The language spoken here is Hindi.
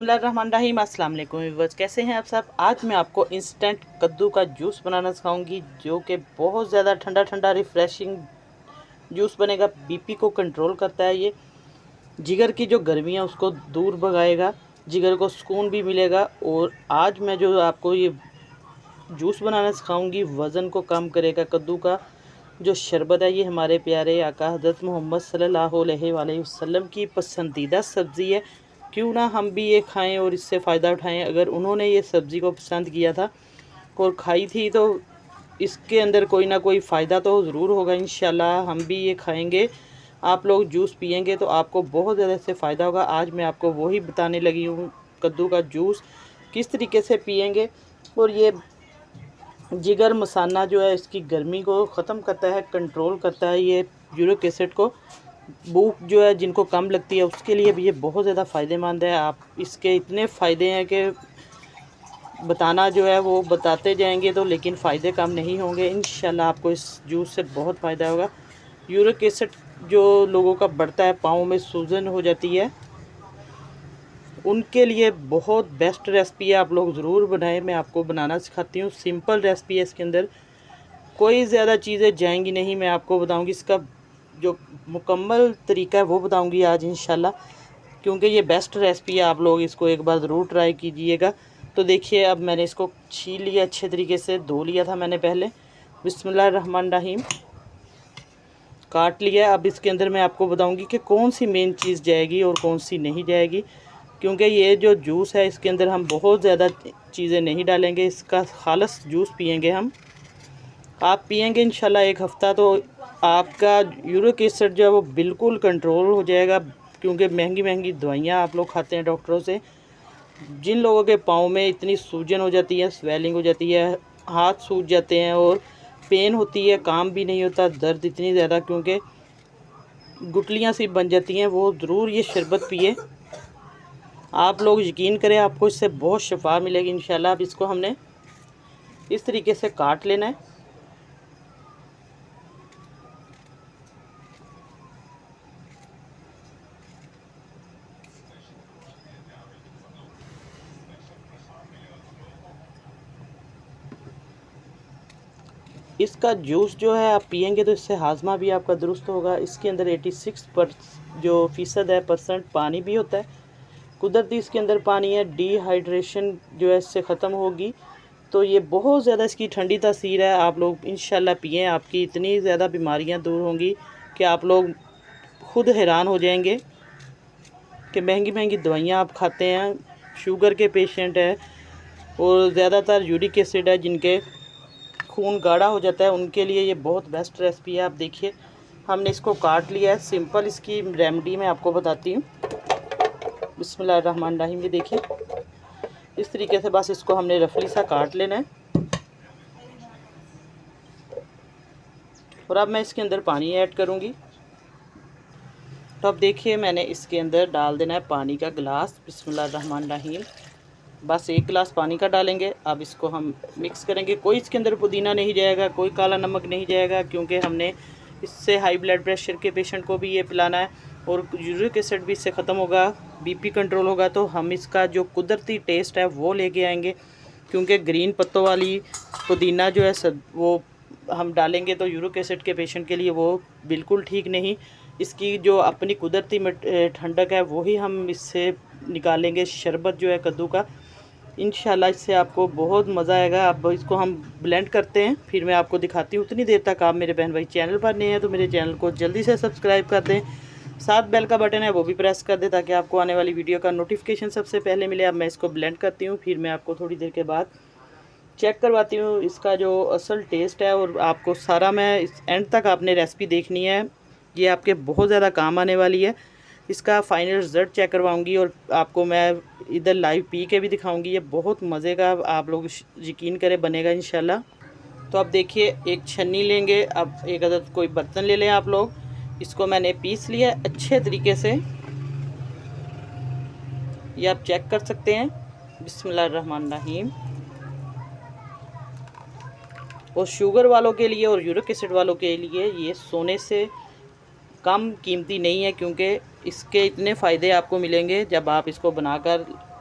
बिस्मिल्लाहिर्रहमानिर्रहीम। अस्सलाम वालेकुम व्यूअर्स, कैसे हैं आप सब। आज मैं आपको इंस्टेंट कद्दू का जूस बनाना सिखाऊंगी जो कि बहुत ज़्यादा ठंडा ठंडा रिफ़्रेशिंग जूस बनेगा। बीपी को कंट्रोल करता है ये, जिगर की जो गर्मी है उसको दूर भगाएगा, जिगर को सुकून भी मिलेगा। और आज मैं जो आपको ये जूस बनाना सिखाऊंगी वज़न को कम करेगा। कद्दू का जो शरबत है ये हमारे प्यारे आका हज़रत मोहम्मद सल्लल्लाहु अलैहि वसल्लम की पसंदीदा सब्ज़ी है। क्यों ना हम भी ये खाएं और इससे फ़ायदा उठाएं। अगर उन्होंने ये सब्ज़ी को पसंद किया था और खाई थी तो इसके अंदर कोई ना कोई फ़ायदा तो ज़रूर होगा। इंशाल्लाह हम भी ये खाएंगे, आप लोग जूस पियेंगे तो आपको बहुत ज़्यादा इससे फ़ायदा होगा। आज मैं आपको वही बताने लगी हूँ, कद्दू का जूस किस तरीके से पियेंगे। और ये जिगर मसाना जो है इसकी गर्मी को ख़त्म करता है, कंट्रोल करता है। ये यूरिक एसिड को, भूख जो है जिनको कम लगती है उसके लिए भी ये बहुत ज़्यादा फ़ायदेमंद है। आप इसके इतने फ़ायदे हैं कि बताना जो है वो बताते जाएंगे तो लेकिन फ़ायदे कम नहीं होंगे। इंशाल्लाह आपको इस जूस से बहुत फ़ायदा होगा। यूरिक एसिड जो लोगों का बढ़ता है, पाँव में सूजन हो जाती है, उनके लिए बहुत बेस्ट रेसिपी है। आप लोग ज़रूर बनाएं, मैं आपको बनाना सिखाती हूँ। सिंपल रेसिपी है, इसके अंदर कोई ज़्यादा चीज़ें जाएंगी नहीं। मैं आपको बताऊँगी इसका जो मुकम्मल तरीका है वो बताऊँगी आज इंशाल्लाह, क्योंकि ये बेस्ट रेसिपी है। आप लोग इसको एक बार ज़रूर ट्राई कीजिएगा। तो देखिए, अब मैंने इसको छील लिया, अच्छे तरीके से धो लिया था मैंने पहले। बिस्मिल्लाहिर्रहमानिर्रहीम, काट लिया। अब इसके अंदर मैं आपको बताऊंगी कि कौन सी मेन चीज़ जाएगी और कौन सी नहीं जाएगी, क्योंकि ये जो जूस है इसके अंदर हम बहुत ज़्यादा चीज़ें नहीं डालेंगे। इसका खालस जूस पियेंगे हम। आप पियेंगे इंशाल्लाह एक हफ़्ता तो आपका यूरिक एसिड जो है वो बिल्कुल कंट्रोल हो जाएगा। क्योंकि महंगी महंगी दवाइयाँ आप लोग खाते हैं डॉक्टरों से। जिन लोगों के पाँव में इतनी सूजन हो जाती है, स्वेलिंग हो जाती है, हाथ सूज जाते हैं और पेन होती है, काम भी नहीं होता, दर्द इतनी ज़्यादा क्योंकि गुठलियाँ सी बन जाती हैं, वो ज़रूर ये शरबत पिए। आप लोग यकीन करें, आपको इससे बहुत शिफा मिलेगी इंशाल्लाह। अब इसको हमने इस तरीके से काट लेना है। इसका जूस जो है आप पियेंगे तो इससे हाजमा भी आपका दुरुस्त होगा। इसके अंदर 86% है परसेंट पानी भी होता है, कुदरती इसके अंदर पानी है। डिहाइड्रेशन जो है इससे ख़त्म होगी। तो ये बहुत ज़्यादा इसकी ठंडी तासीर है। आप लोग इंशाल्लाह पिएं, आपकी इतनी ज़्यादा बीमारियां दूर होंगी कि आप लोग खुद हैरान हो जाएंगे कि महंगी महंगी दवाइयाँ आप खाते हैं। शुगर के पेशेंट हैं और ज़्यादातर यूरिक एसिड है, जिनके खून गाढ़ा हो जाता है, उनके लिए ये बहुत बेस्ट रेसिपी है। आप देखिए, हमने इसको काट लिया है। सिंपल इसकी रेमेडी मैं आपको बताती हूँ। बिस्मिल्लाहिर्रहमानिर्रहीम, ये देखिए इस तरीके से बस इसको हमने रफली सा काट लेना है। और अब मैं इसके अंदर पानी ऐड करूँगी। तो अब देखिए, मैंने इसके अंदर डाल देना है पानी का गिलास। बिस्मिल्लाहिर्रहमानिर्रहीम, बस 1 गिलास पानी का डालेंगे। अब इसको हम मिक्स करेंगे। कोई इसके अंदर पुदीना नहीं जाएगा, कोई काला नमक नहीं जाएगा, क्योंकि हमने इससे हाई ब्लड प्रेशर के पेशेंट को भी ये पिलाना है और यूरिक एसिड भी इससे ख़त्म होगा, बीपी कंट्रोल होगा। तो हम इसका जो कुदरती टेस्ट है वो लेके आएंगे, क्योंकि ग्रीन पत्तों वाली पुदीना जो है सब वो हम डालेंगे तो यूरिक एसिड के पेशेंट के लिए वो बिल्कुल ठीक नहीं। इसकी जो अपनी कुदरती ठंडक है वही हम इससे निकालेंगे, शरबत जो है कद्दू का। इंशाल्लाह इससे आपको बहुत मज़ा आएगा। अब इसको हम ब्लेंड करते हैं, फिर मैं आपको दिखाती हूँ। उतनी देर तक आप मेरे बहन भाई चैनल पर नए हैं तो मेरे चैनल को जल्दी से सब्सक्राइब कर दें, साथ बेल का बटन है वो भी प्रेस कर दें ताकि आपको आने वाली वीडियो का नोटिफिकेशन सबसे पहले मिले। अब मैं इसको ब्लेंड करती हूँ, फिर मैं आपको थोड़ी देर के बाद चेक करवाती हूँ इसका जो असल टेस्ट है। और आपको सारा मैं इस एंड तक आपने रेसिपी देखनी है, ये आपके बहुत ज़्यादा काम आने वाली है। इसका फाइनल रिज़ल्ट चेक करवाऊंगी और आपको मैं इधर लाइव पी के भी दिखाऊंगी। ये बहुत मज़े का, आप लोग यकीन करें, बनेगा इंशाल्लाह। तो अब देखिए, एक छन्नी लेंगे। अब एक अदद कोई बर्तन ले लें आप लोग। इसको मैंने पीस लिया अच्छे तरीके से, ये आप चेक कर सकते हैं। बिस्मिल्लाहिर्रहमानिर्रहीम। और शुगर वालों के लिए और यूरिक एसिड वालों के लिए ये सोने से कम कीमती नहीं है, क्योंकि इसके इतने फ़ायदे आपको मिलेंगे जब आप इसको बनाकर